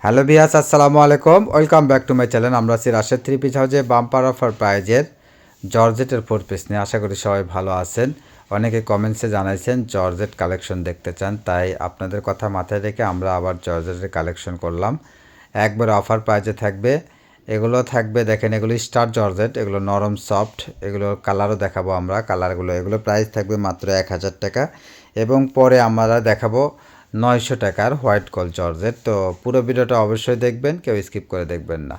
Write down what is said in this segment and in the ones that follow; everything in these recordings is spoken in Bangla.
হ্যালো ভিয়াস, আসসালামু আলাইকুম। Welcome back to my channel. আমরা আছি রাশেদ থ্রি পিস হাউজে বাম্পার অফার প্রাইজের জর্জেটের 4 পিস নিয়ে। আশা করি সবাই ভালো আছেন। অনেকে কমেন্টসে জানাইছেন জর্জেট কালেকশন দেখতে চান, তাই আপনাদের কথা মাথায় রেখে আমরা আবার জর্জেটের কালেকশন করলাম। একবার অফার প্রাইজে থাকবে। এগুলো থাকবে, দেখেন এগুলো স্টার জর্জেট, এগুলো নরম সফট, এগুলোর কালারও দেখাবো আমরা। এগুলো প্রাইস থাকবে মাত্র 1000 টাকা, এবং পরে আমরা দেখাবো 900 টাকার হোয়াইট কল জর্জেট। তো পুরো ভিডিওটা অবশ্যই দেখবেন, কেউ স্কিপ করে দেখবেন না।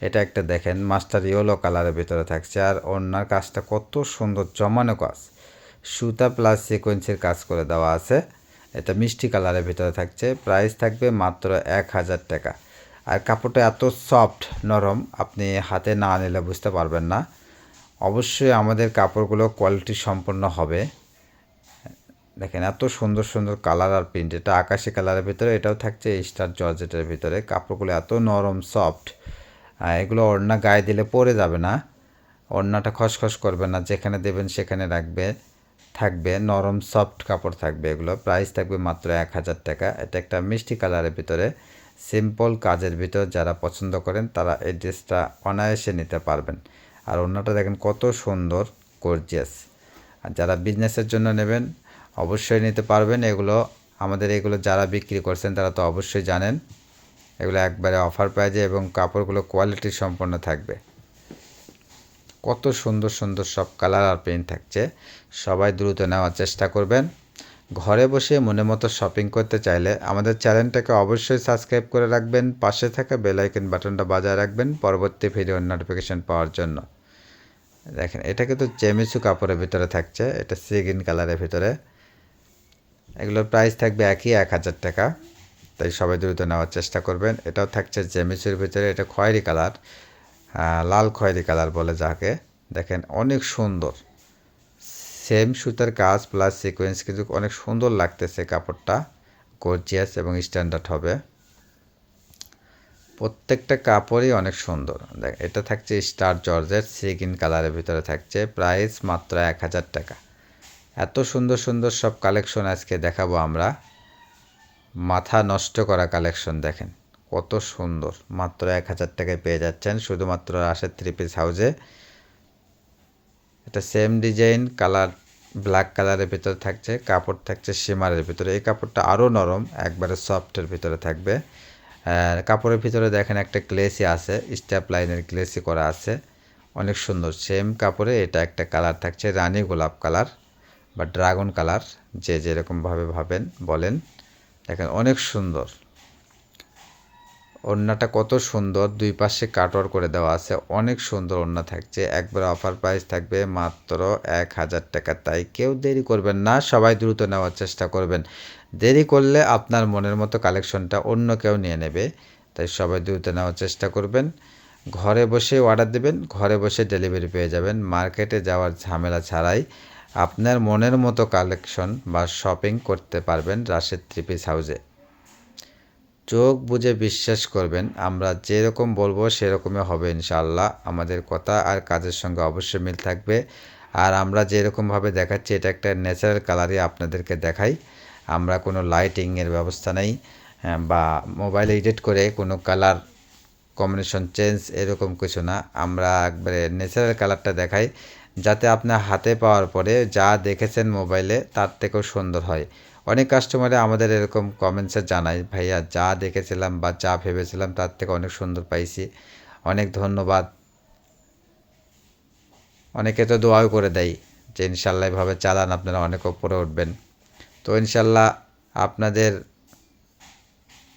এটা একটা দেখেন মাস্টার ইয়েলো কালারের ভিতরে থাকছে, আর ওড়নার কাজটা কত সুন্দর জমানো কাজ, সুতা প্লাস সিকোয়েন্সের কাজ করে দেওয়া আছে। এটা মিষ্টি কালারের ভিতরে থাকছে, প্রাইস থাকবে মাত্র 1000 টাকা। আর কাপড়টা এত সফট নরম, আপনি হাতে না নিলে বুঝতে পারবেন না। অবশ্যই আমাদের কাপড়গুলো কোয়ালিটি সম্পন্ন হবে। দেখেন এত সুন্দর সুন্দর কালার আর প্রিন্ট, এটা আকাশি কালারের ভিতরে, এটাও থাকছে স্টার জর্জেটের ভিতরে। কাপড়গুলো এত নরম সফট, এগুলো ওড়না গায়ে দিলে পরে যাবে না, ওড়নাটা খসখস করবে না, যেখানে দেবেন সেখানে থাকবে নরম সফট কাপড় থাকবে। এগুলো প্রাইস থাকবে মাত্র 1000 টাকা। এটা একটা মিষ্টি কালারের ভিতরে সিম্পল কাজের ভিতর যারা পছন্দ করেন তারা এই ড্রেসটা অনায়াসে নিতে পারবেন। আর ওড়নাটা দেখেন কত সুন্দর, গর্জিয়াস। আর যারা বিজনেসের জন্য নেবেন অবশ্যই নিতে পারবেন। এগুলো যারা বিক্রি করছেন তারা তো অবশ্যই জানেন। এগুলো একবারে অফার প্রাইজে এবং কাপড়গুলো কোয়ালিটি সম্পন্ন থাকবে। কত সুন্দর সুন্দর সব কালার আর প্রিন্ট থাকছে। সবাই দ্রুত নেওয়ার চেষ্টা করবেন। ঘরে বসে মনে মতো শপিং করতে চাইলে আমাদের চ্যানেলটাকে অবশ্যই সাবস্ক্রাইব করে রাখবেন, পাশে থাকা বেল আইকন বাটনটা বাজায় রাখবেন পরবর্তী ভিডিওর নোটিফিকেশন পাওয়ার জন্য। দেখেন এটা কিন্তু জেমিসু কাপড়ের ভিতরে থাকছে, এটা সি গ্রিন কালারের ভিতরে। এগুলোর প্রাইস থাকবে একই 1000 টাকা, তাই সবাই দ্রুত নেওয়ার চেষ্টা করবেন। এটাও থাকছে জেমিসুর ভিতরে, এটা খয়েরি কালার, লাল খয়েরি কালার বলে যাকে। দেখেন অনেক সুন্দর, সেম সুতার কাজ প্লাস সিকোয়েন্স, কিন্তু অনেক সুন্দর লাগতেছে কাপড়টা, গর্জিয়াস এবং স্ট্যান্ডার্ড হবে। প্রত্যেকটা কাপড়ই অনেক সুন্দর। দেখ এটা থাকছে স্টার জর্জেট সি গ্রিন কালারের ভিতরে থাকছে, প্রাইস মাত্র 1000 টাকা। এত সুন্দর সুন্দর সব কালেকশন আজকে দেখাবো আমরা। মাথা নষ্ট করা কালেকশন দেখেন কত সুন্দর, মাত্র 1000 টাকায় পেয়ে যাচ্ছেন শুধুমাত্র রাশেদ থ্রি পিস হাউজে। এটা সেম ডিজাইন কালার, ব্ল্যাক কালারের ভিতরে থাকছে, কাপড় থাকছে শিমারের ভিতরে। এই কাপড়টা আরও নরম, একবারে সফটের ভিতরে থাকবে। কাপড়ের ভিতরে দেখেন একটা গ্লেসি আছে, স্ট্যাপ লাইনের গ্লেসি করা আছে, অনেক সুন্দর। সেম কাপড়ে এটা একটা কালার থাকছে রানী গোলাপ কালার বা ড্রাগন কালার, যে যেরকমভাবে বলেন। দেখেন অনেক সুন্দর, ওড়নাটা কত সুন্দর, দুই পাশে কাটওয়ার করে দেওয়া আছে, অনেক সুন্দর ওড়না থাকছে। একবার অফার প্রাইস থাকবে মাত্র 1000 টাকা, তাই কেউ দেরি করবেন না, সবাই দ্রুত নেওয়ার চেষ্টা করবেন। দেরি করলে আপনার মনের মতো কালেকশনটা অন্য কেউ নিয়ে নেবে, তাই সবাই দ্রুত নেওয়ার চেষ্টা করবেন। ঘরে বসে অর্ডার দেবেন, ঘরে বসে ডেলিভারি পেয়ে যাবেন, মার্কেটে যাওয়ার ঝামেলা ছাড়াই আপনার মনের মতো কালেকশন বা শপিং করতে পারবেন রাশেদ থ্রি পিস হাউজে। চোখ বুজে বিশ্বাস করবেন, আমরা যেরকম বলবো সেরকমই হবে ইনশাআল্লাহ। আমাদের কথা আর কাজের সঙ্গে অবশ্যই মিল থাকবে। আর আমরা যেরকমভাবে দেখাচ্ছি এটা একটা ন্যাচারাল কালারই আপনাদেরকে দেখাই, আমরা কোনো লাইটিংয়ের ব্যবস্থা নেই, বা মোবাইলে এডিট করে কোনো কালার কম্বিনেশন চেঞ্জ এরকম কিছু না। আমরা একবারে ন্যাচারাল কালারটা দেখাই, যাতে আপনার হাতে পাওয়ার পরে যা দেখেছেন মোবাইলে তার থেকেও সুন্দর হয়। অনেক কাস্টমারে আমাদের এরকম কমেন্টসে জানায়, ভাইয়া যা দেখেছিলাম বা যা ভেবেছিলাম তার থেকে অনেক সুন্দর পাইছি, অনেক ধন্যবাদ। অনেকে তো দোয়াও করে দেয় যে ইনশাল্লাহ এভাবে চালান, আপনারা অনেক উপরে উঠবেন। তো ইনশাল্লাহ আপনাদের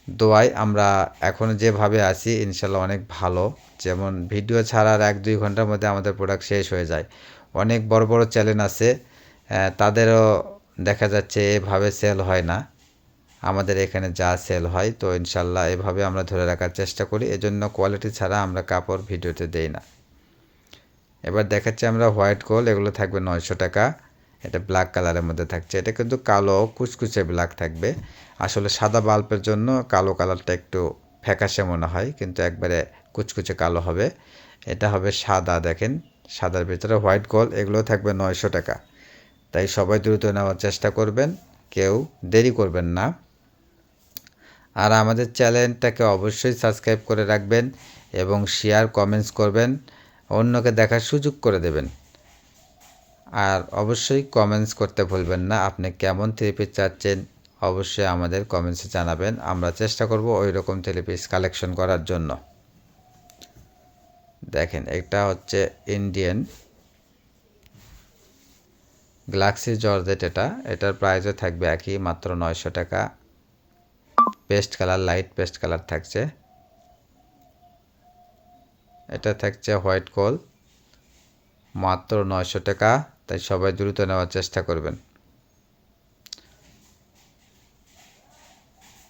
দোয়ায় আমরা এখন যেভাবে আছি ইনশাল্লাহ অনেক ভালো। যেমন ভিডিও ছাড়ার 1-2 ঘন্টার মধ্যে আমাদের প্রোডাক্ট শেষ হয়ে যায়। অনেক বড় বড় চ্যানেল আছে, তাদেরও দেখা যাচ্ছে এভাবে সেল হয় না, আমাদের এখানে যা সেল হয়। তো ইনশাল্লাহ এভাবে আমরা ধরে রাখার চেষ্টা করি, এজন্য কোয়ালিটি ছাড়া আমরা কাপড় ভিডিওতে দেই না। এবার দেখাচ্ছি আমরা হোয়াইট গোল্ড, এগুলো থাকবে 900 টাকা। এটা ব্ল্যাক কালারের মধ্যে থাকছে, এটা কিন্তু কালো কুচকুচে ব্ল্যাক থাকবে। আসলে সাদা বাল্বের জন্য কালো কালারটা একটু ফ্যাকাশে মনে হয়, কিন্তু একবারে কুচকুচে কালো হবে। এটা হবে সাদা, দেখেন সাদার ভিতরে হোয়াইট গোল্ড, এগুলো থাকবে 900 টাকা। তাই সবাই দ্রুত নেওয়ার চেষ্টা করবেন, কেউ দেরি করবেন না। আর আমাদের চ্যানেলটাকে অবশ্যই সাবস্ক্রাইব করে রাখবেন এবং শেয়ার কমেন্টস করবেন, অন্যকে দেখার সুযোগ করে দেবেন। আর অবশ্যই কমেন্টস করতে ভুলবেন না, আপনি কেমন থ্রি পিস চাচ্ছেন অবশ্যই আমাদের কমেন্টসে জানাবেন, আমরা চেষ্টা করব ওই রকম থ্রি পিস কালেকশন করার জন্য। দেখেন এটা হচ্ছে ইন্ডিয়ান গ্যালাক্সি জর্জেট, এটার প্রাইসও থাকবে একই, মাত্র 900 টাকা। Paste colour, light paste colour থাকছে। এটা থাকছে হোয়াইট গোল্ড, মাত্র 900 টাকা, তাই সবাই দ্রুত নেওয়ার চেষ্টা করবেন।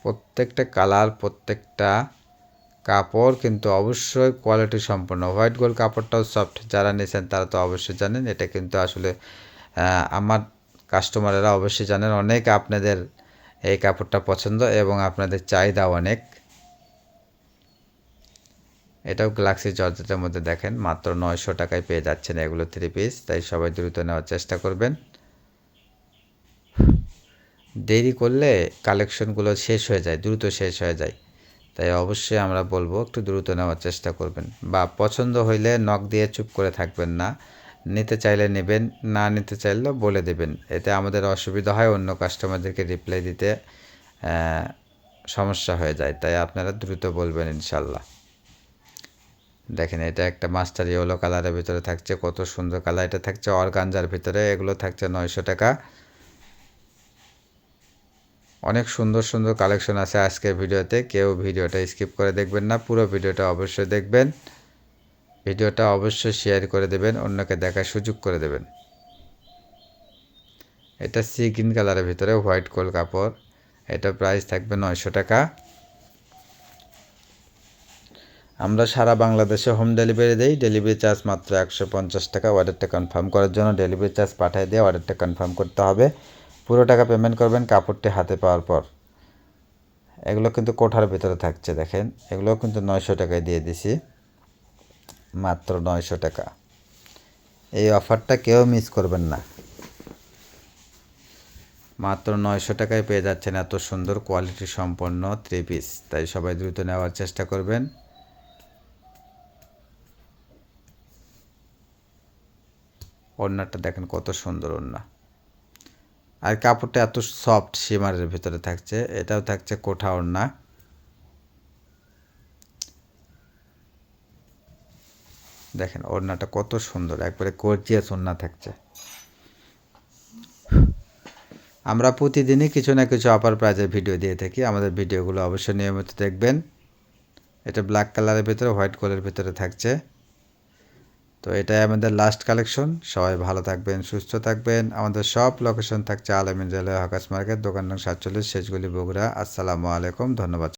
প্রত্যেকটা কালার, প্রত্যেকটা কাপড় কিন্তু অবশ্যই কোয়ালিটি সম্পন্ন। হোয়াইট গোল্ড কাপড়টাও সফট, যারা নিয়েছেন তারা তো অবশ্যই জানেন। এটা কিন্তু আসলে আমার কাস্টমারেরা অবশ্যই জানেন, অনেক আপনাদের এই কাপড়টা পছন্দ এবং আপনাদের চাহিদা অনেক। এটাও গ্যালাক্সি জর্জেটের মধ্যে দেখেন মাত্র 900 টাকায় পেয়ে যাচ্ছেন এগুলো থ্রি পিস, তাই সবাই দ্রুত নেওয়ার চেষ্টা করবেন। দেরি করলে কালেকশনগুলো শেষ হয়ে যায়, দ্রুত শেষ হয়ে যায়, তাই অবশ্যই আমরা বলবো একটু দ্রুত নেওয়ার চেষ্টা করবেন। বা পছন্দ হইলে নক দিয়ে চুপ করে থাকবেন না, নিতে চাইলে নেবেন, না নিতে চাইলেও বলে দেবেন, এতে আমাদের অসুবিধা হয়, অন্য কাস্টমারদেরকে রিপ্লাই দিতে সমস্যা হয়ে যায়, তাই আপনারা দ্রুত বলবেন ইনশাল্লাহ। দেখেন এটা একটা মাস্টার ইয়েলো কালারের ভিতরে থাকছে, কত সুন্দর কালার। এটা থাকছে অর্গানজার ভিতরে, এগুলো থাকছে 900 টাকা। অনেক সুন্দর সুন্দর কালেকশন আছে আজকের ভিডিওতে, কেউ ভিডিওটা স্কিপ করে দেখবেন না, পুরো ভিডিওটা অবশ্যই দেখবেন। ভিডিওটা অবশ্যই শেয়ার করে দেবেন, অন্যকে দেখার সুযোগ করে দেবেন। এটা সি গ্রিন কালারের ভিতরে হোয়াইট গোল্ড কাপড়, এটা প্রাইস থাকবে 900 টাকা। আমরা সারা বাংলাদেশে হোম ডেলিভারি দেই, ডেলিভারি চার্জ মাত্র 150 টাকা। অর্ডারটা কনফার্ম করার জন্য ডেলিভারি চার্জ পাঠিয়ে দিয়ে অর্ডারটা কনফার্ম করতে হবে। পুরো টাকা পেমেন্ট করবেন কাপড়টি হাতে পাওয়ার পর। এগুলো কিন্তু কোঠার ভিতরে থাকছে, দেখেন এগুলো কিন্তু 900 টাকায় দিয়ে দিছি, মাত্র 900 টাকা। এই অফারটা কেউ মিস করবেন না, মাত্র 900 টাকায় পেয়ে যাচ্ছেন এত সুন্দর কোয়ালিটি সম্পন্ন থ্রি পিস, তাই সবাই দ্রুত নেওয়ার চেষ্টা করবেন। ওড়নাটা দেখেন কত সুন্দর ওড়না, আর কাপড়টা এত সফট শিমারের ভিতরে থাকছে। এটাও থাকছে কোঠা ওড়না, দেখেন ওড়নাটা কত সুন্দর, একবারে গর্জিয়াস ওড়না থাকছে। আমরা প্রতিদিনই কিছু না কিছু অফার প্রাইজের ভিডিও দিয়ে থাকি, আমাদের ভিডিওগুলো অবশ্যই নিয়মিত দেখবেন। এটা ব্ল্যাক কালারের ভিতরে হোয়াইট গোল্ডের ভিতরে থাকছে। তো এটাই আমাদের লাস্ট কালেকশন, সবাই ভালো থাকবেন, সুস্থ থাকবেন। আমাদের সব লোকেশন থাকছে আল আমিন রেলওয়ে হকার্স মার্কেট, দোকান নং 47, শেষগুলি, বগুড়া। আসসালামু আলাইকুম, ধন্যবাদ।